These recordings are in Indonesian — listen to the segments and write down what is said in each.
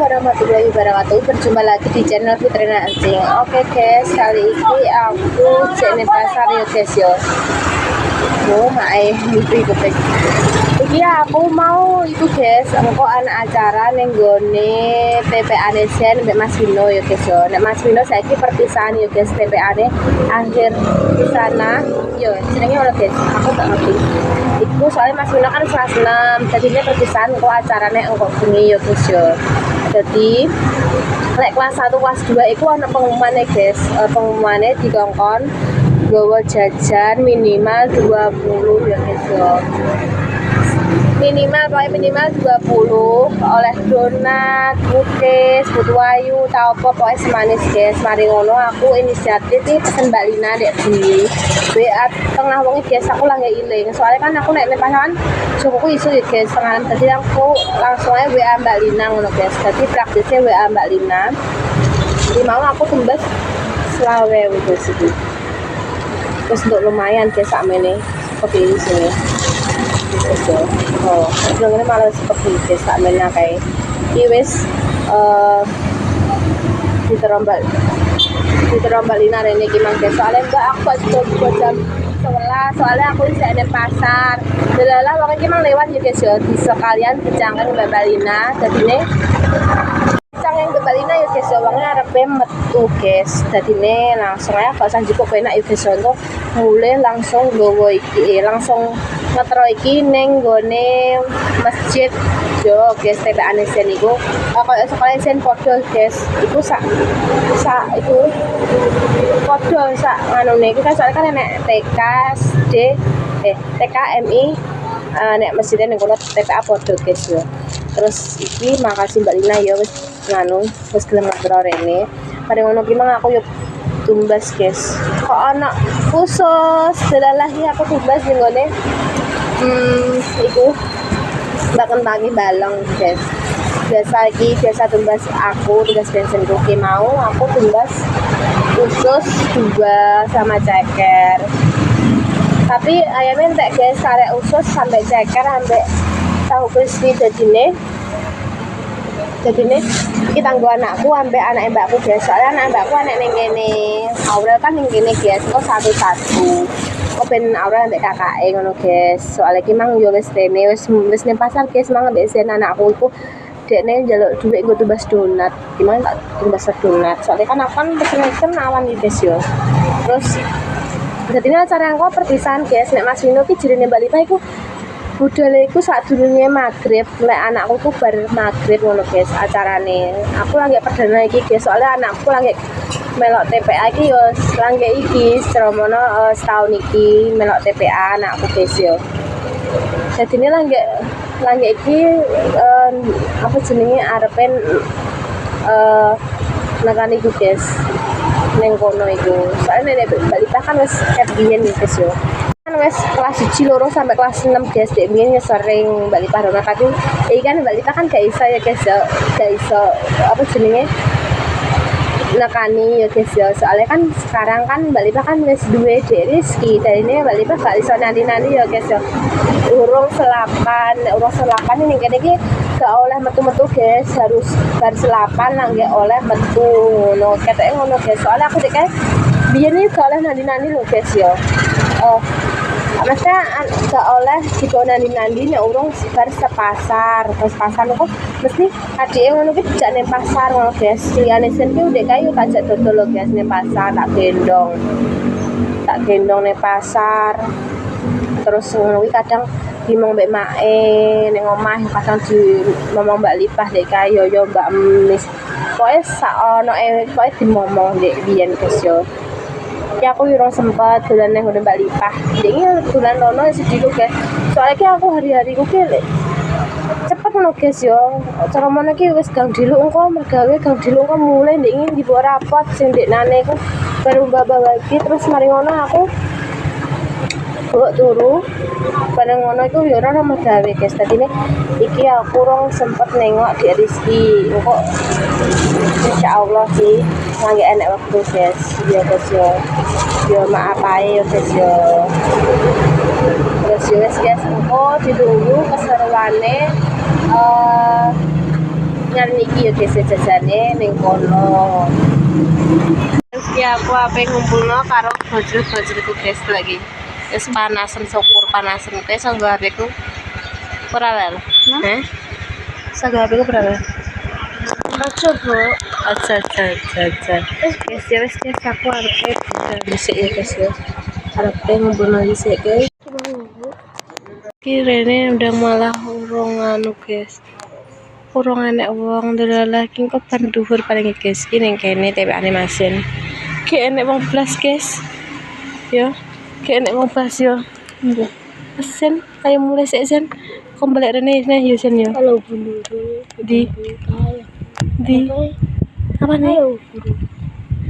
warahmatullahi wabarakatuh. Berjumpa lagi di channel Putri Nancing. Oke guys, kali ini aku cek pasar ya guys yo. Mimpi kuping. Iki aku mau itu guys, engko anak acara ning gone TPA Nesen mbek Mas Vino ya guys yo. Nek Mas Vino saiki perpisahan ya guys, TPA-ne akhir di sana. Yo, jenenge ono guys. Aku tak ngerti. Iku soalnya Mas Vino kan kelas 6, jadinya perpisahan engko acarane engko bengi ya guys yo. Jadi lek kelas 1 kelas 2 iku ana pengumumane guys. Pengumumane dikongkon bawa jajan minimal 20 ya guys yo. Minimal 20 oleh donat, cookies, putu ayu, tau apa pokoknya semanis guys. Mari ngono aku inisiatif iki pesen Mbak Lina dek di WA tengah wong guys, aku lagi iling. Soalnya kan aku nek pasangan sukuku isu ya guys, tengah jadi aku langsung aja WA Mbak Lina ngono guys. Jadi praktisnya WA Mbak Lina. Jadi mau aku tumbas selawe guys iki. Terus untuk lumayan guys sakmene seperti ini. Oh, sebenarnya malah seperti itu sakmene kayak iki wis diterombak Lina rene iki mangke. Soalnya Mbak aku juga jam 11, soalnya aku isi ada pasar. Delalah wong iki mang lewat ya guys ya, di sekalian dicangken Mbak Lina. Dadine cangkeng Mbak Lina ya guys, wongnya arepe metu guys. Dadine langsung aja gak usah cukup enak ya guys, untuk mulai langsung gowo iki, langsung ngetro iki ning gone masjid yo guys. TPA Nesen iku koyo sekolah Nesen podo guys. Iku sak iku podo sak nganune iki kan, soalnya kan nek TK SD TK MI nek masjidnya ning kono TPA podo guys yo. Terus iki makasih Mbak Lina ya wis nganu wis gelem ngetro rene. Pada ngono ki mang aku yo tumbas guys. Kok anak khusus delalah aku tumbas ning ngene iku Mbak Kentangi balong guys. Biasa tumbas aku tugas bensin ruki, mau aku tumbas khusus 2 sama ceker. Tapi ayamnya entek guys, karek usus sampai ceker sampai tahu crispy. Jadine kita nggo anakku ambek anak mbakku guys. Soalnya anak mbakku anak ning kene, Aurel kan ning kene guys. Kok satu-satu. Kok ben Aurel ambek kakake ngono guys. Soalnya ki mang yo wis rene wis ning pasar guys, mang ambek sen anakku iku dekne njaluk dhuwit nggo tumbas donat. Gimana tak tumbas donat. Soalnya kan aku kan pesen awan iki guys yo. Terus jadinya acara engko perpisahan guys. Nek Mas Vino ki jerene Mbak Lita iku budale iku sadurunge magrib, lek anakku ku bar magrib ngono guys acarane. Aku lagi perdana iki guys, soalnya anakku lagi melok TPA iki yo lagi iki seromono setahun iki melok TPA anakku guys yo. Jadi ini lagi iki apa jenenge arepen nakani iku guys ning kono iku. Soalnya nek Mbak Lita kan wis biyen guys yo. Wes kelas 1 loro sampai kelas 6 guys. Dek biyen sering Mbak Lita Rona, tapi iki kan Mbak Lita kan gak iso ya guys ya. Gak iso apa jenenge nekani ya guys ya. Soalnya kan sekarang kan Mbak Lita kan wis duwe Dek Rizky. Dadine Mbak Lita gak iso nanti ya guys ya. Urung selapan ini kene iki gak oleh metu-metu guys, harus bar selapan lah gak oleh metu ngono. Keteke ngono guys. Soalnya aku dek biyen iki gak oleh nanti lho guys ya. Maksudnya gak oleh dibawa nandi-nandi nek urung bar sepasar. Terus pasar kok mesti adike ngono ki dijak ning pasar ngono guys. Liyane sen ki ndek kayu tajak dodol lho guys ning pasar, tak gendong ning pasar. Terus ngono ki kadang dimong mbek make ning omah, kadang di momong Mbak Lipah ndek kayu yo Mbak Mis. Pokoke sak ono pokoke dimomong ndek biyen guys yo. Ya aku urung sempat dolan nang Mbak Lipah. Iki dolan rono sedih guys. Soalnya ki aku hari-hariku ki cepet ngono guys yo. Cara mono ki wis gang diluk engko mergawe gang diluk engko mulai ndek iki dibawa rapot sing ndek nane ku baru bawa iki. Terus mari ngono aku bawa turu bareng ngono iku yo ora mergawe guys. Dadine iki aku urung sempet nengok Dek Rizky. Engko insyaallah sih lagi enak waktu guys ya guys yo maaf aja ya guys yo. Terus yo guys engko ditunggu keseruane nyari iki ya guys jajane ning kono. Terus ki aku ape ngumpulno karo bojol-bojolku guys lagi. Wis panasen syukur panasen teh sanggo HP-ku. Ora lel. Heh. Sanggo HP-ku ora lel. Aja, Bu. Aja. Guys, ya wis guys aku arep bisa ya guys ya. Arep ngumpulno dhisik guys. Kirene udah malah urung anu guys. Urung enek wong delalah ki kok ban dhuwur paling guys. Ki ning kene TPA-ne mesin. Ki enek wong blas guys. Ya. Ki enek wong blas yo. Nggih. Mesin ayo mulai sik sen. Kok balik rene yo sen yo. Halo Bunda. Di apa nih?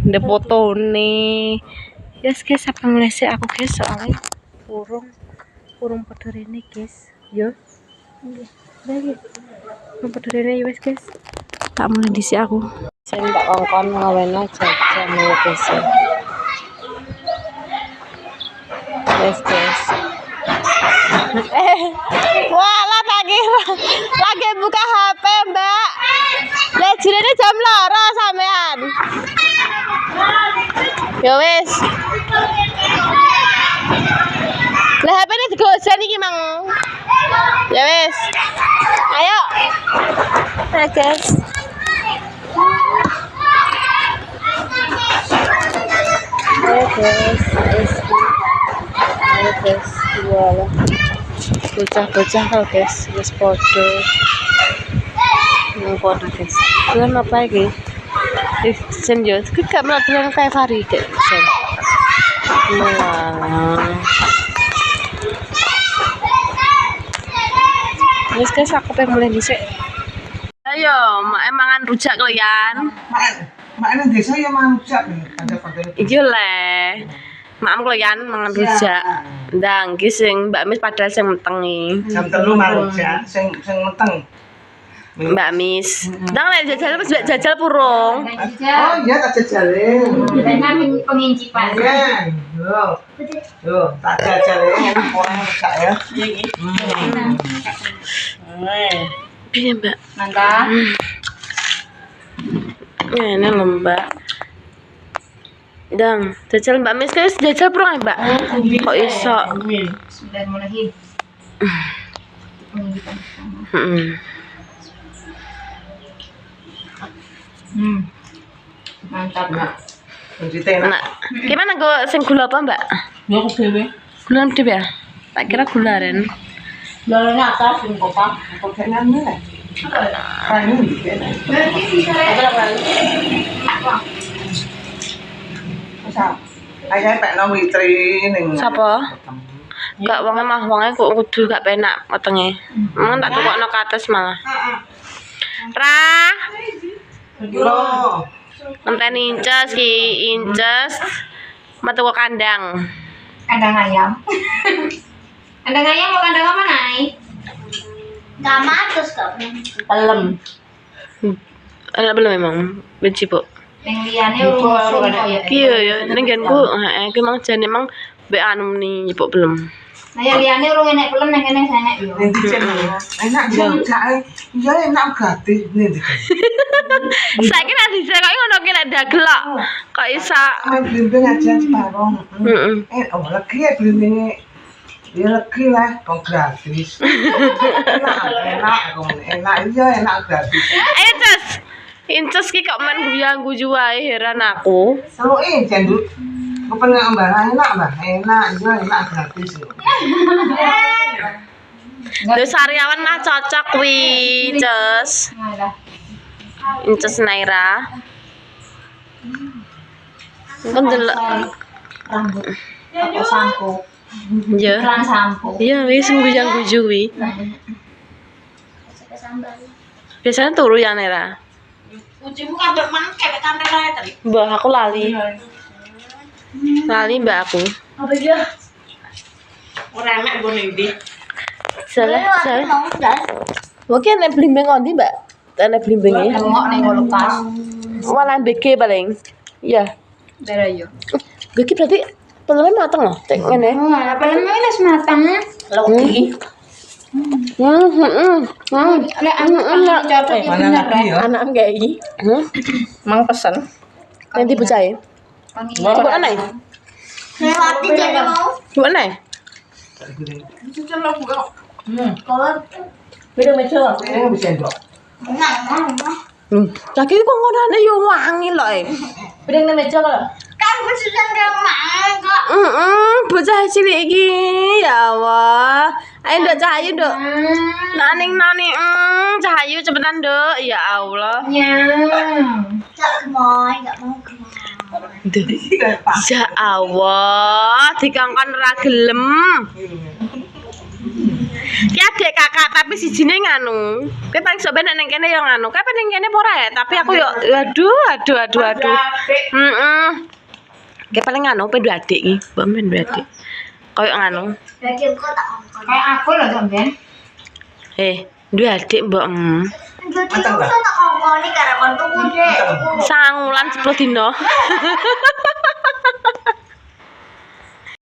Nde foto nih. Yes guys, apa mulai sik aku guys soalnya urung padha rene guys. Yo. Nggih. Lagi. Urung padha rene yo wis guys. Tak mulai dhisik aku. Sen tak kongkon ngaweno jajan yo guys. Yes guys. Wah, lah tak kira. Lagi buka HP, Mbak. Lah jirene jam loro sampean. Ya wis. Lah HP-ne digosen iki, Mang. Ya wis. Ayo. Nah, guys. Ayo guys. Ayo guys. Wala. Bocah-bocah kau guys, wis podo. Podo guys. Dolan apa iki? Sen yo, iki gak mlaku kayak Fari dek. Sen. Wah. Wis guys aku pengen mulai dhisik. Ayo, mangan rujak kalian. Mak nang desa ya mangan rujak pada. Iya le. Mak kalian mangan rujak. Ndang ki sing Mbak Mis padahal sing metengi. Jam 3 mangan rujak sing meteng. Mbak Mis. Ndang lek jajal wis jajal purung. Oh iya tak jajale. Dengan pengincipan. Iya. Yo, tak jajale enak orang rujak ya. Piye, Mbak? Mangga. Ini lho, Mbak. Ndang, jajal Mbak Mis wis jajal purung ya, Mbak? Kok iso? Sudah mulai. Pengincipan. Mantap, Mbak. Kunci enak. Nah, gimana go sing gula apa, Mbak? Ya aku dhewe. Gula dhewe ya? Tak kira gula ren. Lalane atas sing kopak. Kok enak nih? Kan ini enak. Berarti bisa Masa aja pek nang witri ning. Sapa? Gak wonge mah wonge kok kudu gak penak wetenge. Emang tak tukokno ke atas malah. Ra, Yo. ngenteni inces ki, inces metu ke kandang. kandang ayam. Kandang ayam mau kandang apa, Nay? Gak matus kok. Pelem. Enak belum memang benci, Bu. Yang liane urung kaya. Iya ya, ning genku heeh ki mang jane mang mbek anu ni nyipuk belum. Nah, yang liane urung enek pelem nang kene enek yo. Ning dicen. Enak rujak. Iya enak gratis ning dicen. Saiki nek dhisik kok ngono ki lek dagelok. Kok isa. Blimbing aja separuh. Heeh. Oh lagi ya blimbingnya. Ya lagi lah, kok gratis. Enak, iya enak gratis. Ayo Cus. Inces ki kok men guyu wae heran aku. Selalu jandut. Kepengen mbak enak mbak, enak, iya enak gratis. Terus Sariawan mah cocok kuwi, Cus. Ngalah. Inces Naira. Kan delok. Rambut. Apa sampo? Ya. Iklan sampo. Iya, wis guyu wi. Biasanya turu ya Naira. Ujimu kabeh mangke kamera tadi. Mbak aku lali. Lali mbak aku. Apa ya? Ora enak ngene iki. Salah. Mungkin nek blimbing ngondi, Mbak? Nek blimbinge. Nengok ning kulkas. Walan BG paling. Iya. Bera yo. BG berarti pelemnya mateng loh. Cek ngene. Oh, pelemnya wis matang. Loki. Lek anak cocok Mana lagi ya? Anak enggak Mang pesen. nanti percaya. Buat aneh. Lewati jadi mau. Buat aneh. Beda meja. Ini bisa dok. Nah. Lagi kok ngodane yo wangi loh. Beda meja kalau. Kan bersusun remang kok. Bocah cilik iki ya Allah. Ayo Nduk Cahayu Nduk. Naning nani Cahayu cepetan Nduk. Ya Allah. Gak gemoy, gak mau gemoy. Ya Allah, dikongkon ora gelem. Ki adek kakak tapi sijine nganu. Kowe paling sok benek ning kene yo nganu. Kowe ning kene apa ora ya? Tapi aku yo aduh. Kowe paling nganu pe dua adik iki. Mbok men dua adik. Koyo nganu. Lagi kok tak kongkon. Kayak aku loh sampean. Dua adik mbok Jadi aku tak kongkon nih karena kon tuku deh. sangulan 10 dino.